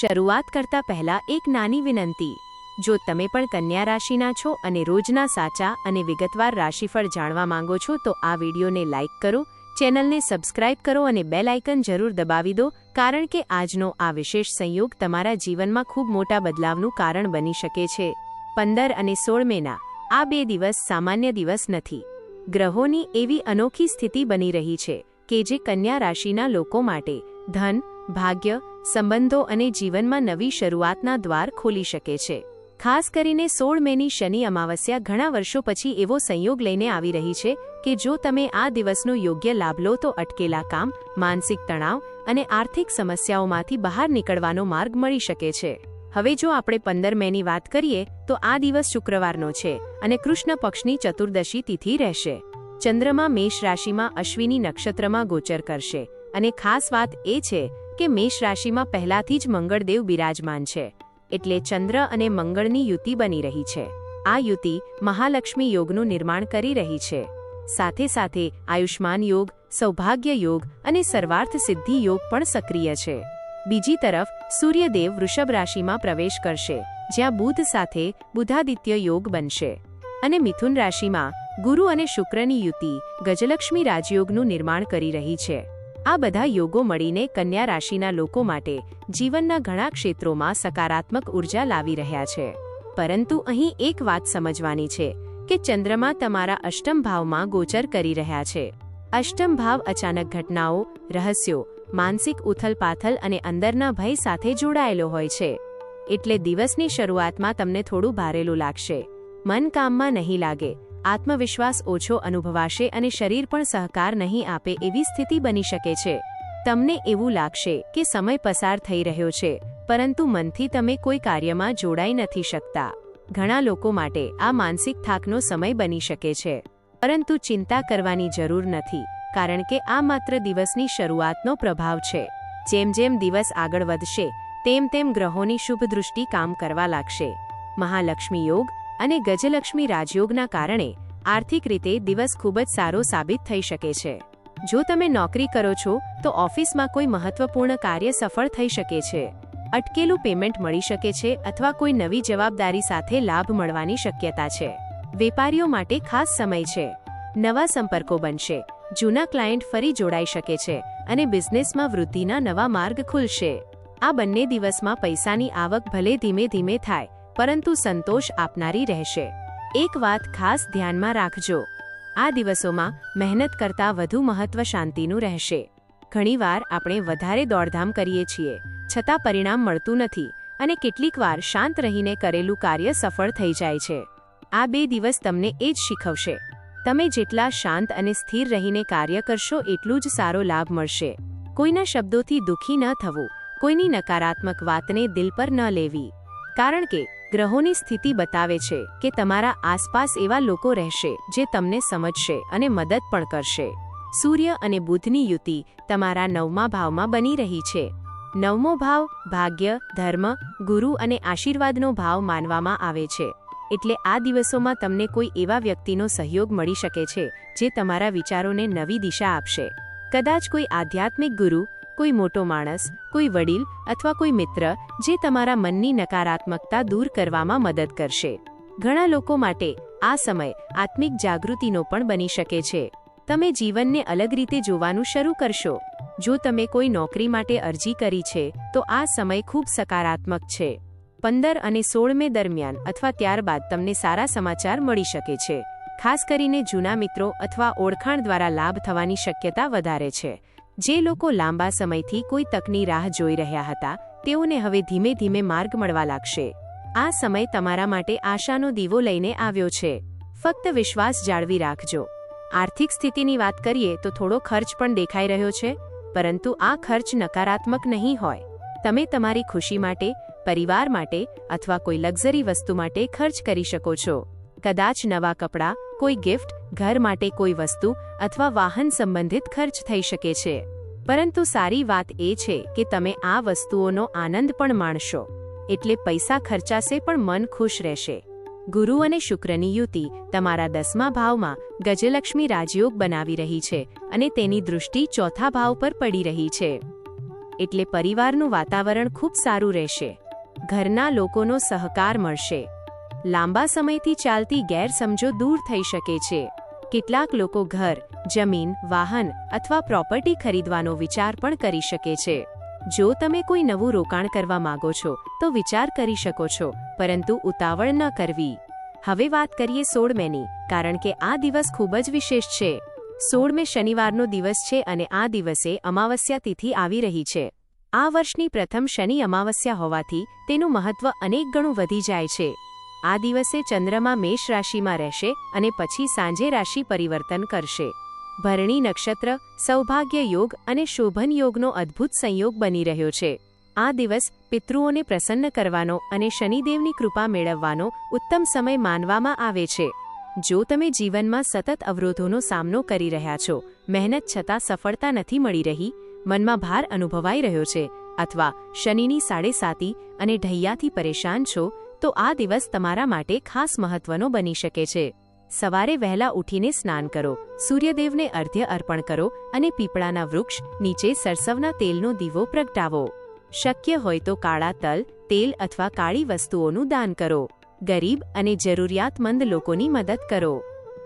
શરૂઆત કરતા પહેલા એક નાની વિનંતી. જો તમે પણ કન્યા રાશિના છો અને રોજના સાચા અને વિગતવાર રાશિફળ જાણવા માંગો છો તો આ વિડીયોને લાઇક કરો, ચેનલને સબસ્ક્રાઇબ કરો અને બેલ આઇકન જરૂર દબાવી દો, કારણ કે આજનો આ વિશેષ સંયોગ તમારા જીવનમાં ખૂબ મોટા બદલાવનું કારણ બની શકે છે. 15 અને 16 મેના આ 2 દિવસ સામાન્ય દિવસ નથી. ગ્રહોની એવી અનોખી સ્થિતિ બની રહી છે કે જે કન્યા રાશિના લોકો માટે ધન, ભાગ્ય, સંબંધો અને જીવનમાં નવી શરૂઆતના દ્વાર ખોલી શકે છે. ખાસ કરીને 16 મેની શનિ અમાવસ્યા ઘણા વર્ષો પછી એવો સંયોગ લઈને આવી રહી છે કે જો તમે આ દિવસનો યોગ્ય લાભ લો તો અટકેલા કામ, માનસિક તણાવ અને આર્થિક સમસ્યાઓમાંથી બહાર નીકળવાનો માર્ગ મળી શકે છે. હવે જો આપણે 15 મેની વાત કરીએ તો આ દિવસ શુક્રવારનો છે અને કૃષ્ણ પક્ષની ચતુર્દશી તિથિ રહેશે. ચંદ્રમા મેષ રાશિમાં અશ્વિની નક્ષત્રમાં ગોચર કરશે અને ખાસ વાત એ છે કે મેષ રાશિમાં પહેલાથી જ મંગળદેવ બિરાજમાન છે, એટલે ચંદ્ર અને મંગળની યુતિ બની રહી છે. આ યુતિ મહાલક્ષ્મી યોગનું નિર્માણ કરી રહી છે. સાથે સાથે આયુષ્માન યોગ, સૌભાગ્ય યોગ અને સર્વાર્થ સિદ્ધિ યોગ પણ સક્રિય છે. બીજી તરફ સૂર્યદેવ વૃષભ રાશિમાં પ્રવેશ કરશે, જ્યાં બુધ સાથે બુધાદિત્ય યોગ બનશે અને મિથુન રાશિમાં ગુરુ અને શુક્રની યુતિ ગજલક્ષ્મી રાજયોગનું નિર્માણ કરી રહી છે. આ બધા યોગો મળીને કન્યા રાશિના લોકો માટે જીવનના ઘણા ક્ષેત્રોમાં સકારાત્મક ઉર્જા લાવી રહ્યા છે. પરંતુ અહીં એક વાત સમજવાની છે કે ચંદ્રમા તમારા અષ્ટમ ભાવમાં ગોચર કરી રહ્યા છે. અષ્ટમ ભાવ અચાનક ઘટનાઓ, રહસ્યો, માનસિક ઉથલપાથલ અને અંદરના ભય સાથે જોડાયેલો હોય છે. એટલે દિવસની શરૂઆતમાં તમને થોડું ભારેલું લાગશે, મન કામમાં નહીં લાગે, આત્મવિશ્વાસ ઓછો અનુભવાશે અને શરીર પણ સહકાર નહીં આપે એવી સ્થિતિ બની શકે છે. તમને એવું લાગશે કે સમય પસાર થઈ રહ્યો છે, પરંતુ મનથી તમે કોઈ કાર્યમાં જોડાઈ નથી શકતા. ઘણા લોકો માટે આ માનસિક થાકનો સમય બની શકે છે, પરંતુ ચિંતા કરવાની જરૂર નથી, કારણ કે આ માત્ર દિવસની શરૂઆતનો પ્રભાવ છે. જેમ જેમ દિવસ આગળ વધશે તેમ તેમ ગ્રહોની શુભ દૃષ્ટિ કામ કરવા લાગશે. મહાલક્ષ્મી યોગ અને ગજલક્ષ્મી રાજયોગના કારણે આર્થિક રીતે દિવસ ખૂબ જ સારો સાબિત થઈ શકે છે. જો તમે નોકરી કરો છો તો ઓફિસમાં કોઈ મહત્વપૂર્ણ કાર્ય સફળ થઈ શકે છે, અટકેલું પેમેન્ટ મળી શકે છે અથવા કોઈ નવી જવાબદારી સાથે લાભ મળવાની શક્યતા છે. વેપારીઓ માટે ખાસ સમય છે, નવા સંપર્કો બનશે, જૂના ક્લાયન્ટ ફરી જોડાઈ શકે છે અને બિઝનેસમાં વૃદ્ધિના નવા માર્ગ ખુલશે. આ બંને દિવસમાં પૈસાની આવક ભલે ધીમે ધીમે થાય, પરંતુ સંતોષ આપનારી રહેશે. એક વાત ખાસ ધ્યાનમાં રાખજો, આ દિવસોમાં મહેનત કરતાં વધુ મહત્વ શાંતિનું રહેશે. ઘણીવાર આપણે વધારે દોડધામ કરીએ છીએ છતાં પરિણામ મળતું નથી અને કેટલીકવાર શાંત રહીને કરેલું કાર્ય સફળ થઈ જાય છે. આ 2 દિવસ તમને એ જ શીખવશે. તમે જેટલા શાંત અને સ્થિર રહીને કાર્ય કરશો એટલું જ સારો લાભ મળશે. કોઈના શબ્દોથી દુઃખી ન થવું, કોઈની નકારાત્મક વાતને દિલ પર ન લેવી, કારણ કે ગ્રહોની સ્થિતિ બતાવે છે કે તમારા આસપાસ એવા લોકો રહેશે જે તમને સમજશે અને મદદ પણ કરશે. સૂર્ય અને બુધની યુતિ તમારા 9મા ભાવમાં બની રહી છે. 9મો ભાવ ભાગ્ય, ધર્મ, ગુરુ અને આશીર્વાદનો ભાવ માનવામાં આવે છે. એટલે આ દિવસોમાં તમને કોઈ એવા વ્યક્તિનો સહયોગ મળી શકે છે જે તમારા વિચારોને નવી દિશા આપશે. કદાચ કોઈ આધ્યાત્મિક ગુરુ, કોઈ મોટો માણસ, કોઈ વડીલ અથવા કોઈ મિત્ર જે તમારા મનની નકારાત્મકતા દૂર કરવામાં મદદ કરશે. ઘણા લોકો માટે આ સમય આત્મિક જાગૃતિનો પણ બની શકે છે. તમે જીવનને અલગ રીતે જોવાનું શરૂ કરશો. જો તમે કોઈ નોકરી માટે અરજી કરી છે તો આ સમય ખૂબ સકારાત્મક છે. 15 અને 16 મે દરમિયાન અથવા ત્યારબાદ તમને સારા સમાચાર મળી શકે છે. ખાસ કરીને જૂના મિત્રો અથવા ઓળખાણ દ્વારા લાભ થવાની શક્યતા વધારે છે. જે લોકો લાંબા સમયથી કોઈ તકની રાહ જોઈ રહ્યા હતા તેઓને હવે ધીમે ધીમે માર્ગ મળવા લાગશે. આ સમય તમારા માટે આશાનો દીવો લઈને આવ્યો છે. ફક્ત વિશ્વાસ જાળવી રાખજો. આર્થિક સ્થિતિની વાત કરીએ તો થોડો ખર્ચ પણ દેખાઈ રહ્યો છે, પરંતુ આ ખર્ચ નકારાત્મક નહીં હોય. તમે તમારી ખુશી માટે, પરિવાર માટે અથવા કોઈ લક્ઝરી વસ્તુ માટે ખર્ચ કરી શકો છો. કદાચ નવા કપડાં, કોઈ ગિફ્ટ, ઘર માટે કોઈ વસ્તુ અથવા વાહન સંબંધિત ખર્ચ થઈ શકે છે. પરંતુ સારી વાત એ છે કે તમે આ વસ્તુઓનો આનંદ પણ માણશો, એટલે પૈસા ખર્ચાશે પણ મન ખુશ રહેશે. ગુરુ અને શુક્રની યુતિ તમારા 10મા ભાવમાં ગજલક્ષ્મી રાજયોગ બનાવી રહી છે અને તેની દૃષ્ટિ 4થા ભાવ પર પડી રહી છે. એટલે પરિવારનું વાતાવરણ ખૂબ સારું રહેશે. ઘરના લોકોનો સહકાર મળશે. લાંબા સમયથી ચાલતી ગેરસમજો દૂર થઈ શકે છે. કેટલાક લોકો ઘર, જમીન, વાહન અથવા પ્રોપર્ટી ખરીદવાનો વિચાર પણ કરી શકે છે. જો તમે કોઈ નવું રોકાણ કરવા માંગો છો તો વિચાર કરી શકો છો, પરંતુ ઉતાવળ ન કરવી. હવે વાત કરીએ 16 મેની, કારણ કે આ દિવસ ખૂબ જ વિશેષ છે. 16 મે શનિવારનો દિવસ છે અને આ દિવસે અમાવસ્યા તિથિ આવી રહી છે. આ વર્ષની પ્રથમ શનિ અમાવસ્યા હોવાથી તેનું મહત્વ અનેક ગણું વધી જાય છે. આ દિવસે ચંદ્રમા મેષ રાશિમાં રહેશે અને પછી સાંજે રાશિ પરિવર્તન કરશે. ભરણી નક્ષત્ર, સૌભાગ્ય યોગ અને શોભન યોગનો અદ્ભુત સંયોગ બની રહ્યો છે. આ દિવસ પિતૃઓને પ્રસન્ન કરવાનો અને શનિદેવની કૃપા મેળવવાનો ઉત્તમ સમય માનવામાં આવે છે. જો તમે જીવનમાં સતત અવરોધોનો સામનો કરી રહ્યા છો, મહેનત છતાં સફળતા નથી મળી રહી, મનમાં ભાર અનુભવાઈ રહ્યો છે, અથવા શનિની સાડેસાતી અને ઢૈયાથી પરેશાન છો, તો આ દિવસ તમારા માટે ખાસ મહત્વનો બની શકે છે. સવારે વહેલા ઉઠીને સ્નાન કરો, સૂર્યદેવને અર્ઘ્ય અર્પણ કરો અને પીપળાના વૃક્ષ નીચે સરસવના તેલનો દીવો પ્રગટાવો. શક્ય હોય તો કાળા તલ, તેલ અથવા કાળી વસ્તુઓનું દાન કરો. ગરીબ અને જરૂરિયાતમંદ લોકોની મદદ કરો.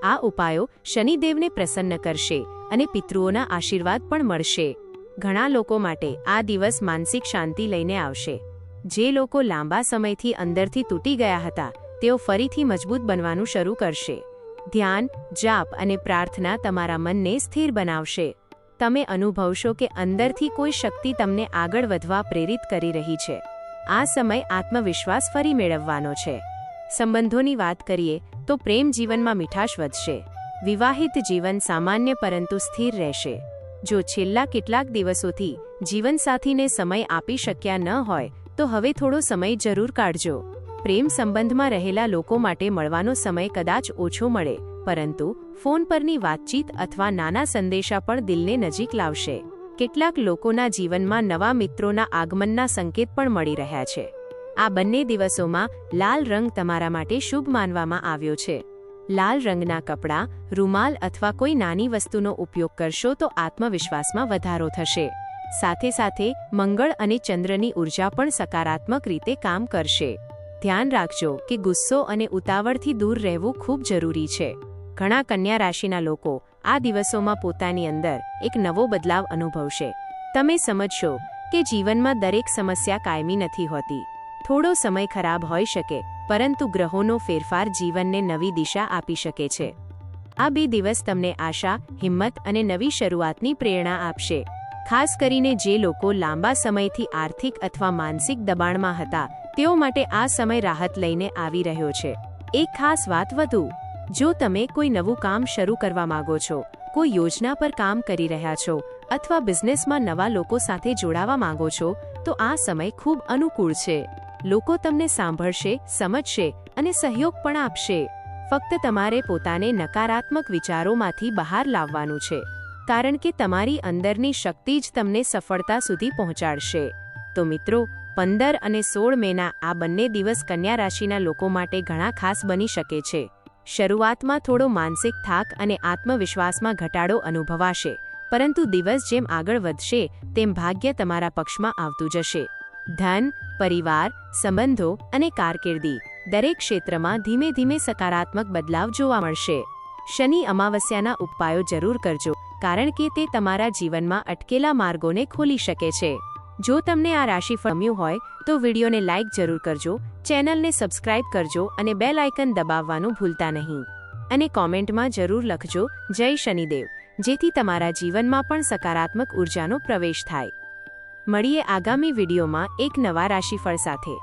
આ ઉપાયો શનિદેવને પ્રસન્ન કરશે અને પિતૃઓના આશીર્વાદ પણ મળશે. ઘણા લોકો માટે આ દિવસ માનસિક શાંતિ લઈને આવશે. જે લોકો લાંબા સમયથી અંદરથી તૂટી ગયા હતા, તેઓ ફરીથી મજબૂત બનવાનું શરૂ કરશે. ધ્યાન, જાપ અને પ્રાર્થના તમારા મનને સ્થિર બનાવશે. તમે અનુભવશો કે અંદરથી કોઈ શક્તિ તમને આગળ વધવા પ્રેરિત કરી રહી છે. આ સમય આત્મવિશ્વાસ ફરી મેળવવાનો છે. સંબંધોની વાત કરીએ તો પ્રેમ જીવનમાં મીઠાશ વધશે. વિવાહિત જીવન સામાન્ય પરંતુ સ્થિર રહેશે. જો છેલ્લા કેટલાક દિવસોથી જીવનસાથીને સમય આપી શક્યા ન હોય તો હવે થોડો સમય જરૂર કાઢજો. પ્રેમ સંબંધમાં રહેલા લોકો માટે મળવાનો સમય કદાચ ઓછો મળે, પરંતુ ફોન પરની વાતચીત અથવા નાના સંદેશા પણ દિલને નજીક લાવશે. કેટલાક લોકોના જીવનમાં નવા મિત્રોના આગમનના સંકેત પણ મળી રહ્યા છે. આ બંને દિવસોમાં લાલ રંગ તમારા માટે શુભ માનવામાં આવ્યો છે. લાલ રંગના કપડાં, રૂમાલ અથવા કોઈ નાની વસ્તુનો ઉપયોગ કરશો તો આત્મવિશ્વાસમાં વધારો થશે. સાથે સાથે મંગળ અને ચંદ્રની ઉર્જા પણ સકારાત્મક રીતે કામ કરશે. ધ્યાન રાખજો કે ગુસ્સો અને ઉતાવળથી દૂર રહેવું ખૂબ જરૂરી છે. ઘણા કન્યા રાશિના લોકો આ દિવસોમાં પોતાની અંદર એક નવો બદલાવ અનુભવશે. તમે સમજશો કે જીવનમાં દરેક સમસ્યા કાયમી નથી હોતી. થોડો સમય ખરાબ હોઈ શકે, પરંતુ ગ્રહોનો ફેરફાર જીવનને નવી દિશા આપી શકે છે. આ 2 દિવસ તમને આશા, હિંમત અને નવી શરૂઆતની પ્રેરણા આપશે. ખાસ કરીને જે લોકો લાંબા સમયથી આર્થિક અથવા માનસિક દબાણમાં હતા, તેઓ માટે આ સમય રાહત લઈને આવી રહ્યો છે. એક ખાસ વાત વધુ, જો તમે કોઈ નવું કામ શરૂ કરવા માંગો છો, કોઈ યોજના પર કામ કરી રહ્યા છો અથવા બિઝનેસમાં નવા લોકો સાથે જોડાવા માંગો છો, તો આ સમય ખૂબ અનુકૂળ છે. લોકો તમને સાંભળશે, સમજશે અને સહયોગ પણ આપશે. ફક્ત તમારે પોતાને નકારાત્મક વિચારોમાંથી બહાર લાવવાનું છે, કારણ કે તમારી અંદરની શક્તિ જ તમને સફળતા સુધી પહોંચાડશે. તો મિત્રો, 15 અને 16 મેના આ બંને દિવસ કન્યા રાશિના લોકો માટે ઘણા ખાસ બની શકે છે. શરૂઆતમાં થોડો માનસિક થાક અને આત્મવિશ્વાસમાં ઘટાડો અનુભવાશે, પરંતુ દિવસ જેમ આગળ વધશે તેમ ભાગ્ય તમારા પક્ષમાં આવતું જશે. ધન, પરિવાર, સંબંધો અને કારકિર્દી દરેક ક્ષેત્રમાં ધીમે ધીમે સકારાત્મક બદલાવ જોવા મળશે. શનિ અમાવસ્યાના ઉપાયો જરૂર કરજો, કારણ કે તે તમારા જીવનમાં અટકેલા માર્ગોને ખોલી શકે છે. જો તમને આ રાશિફળ ગમ્યું હોય તો વિડીયોને લાઇક જરૂર કરજો, ચેનલને સબસ્ક્રાઇબ કરજો અને બેલ આઇકન દબાવવાનું ભૂલતા નહીં. અને કોમેન્ટમાં જરૂર લખજો જય શનિદેવ, જેથી તમારા જીવનમાં પણ સકારાત્મક ઉર્જાનો પ્રવેશ થાય. મળીએ આગામી વિડીયોમાં એક નવા રાશિફળ સાથે.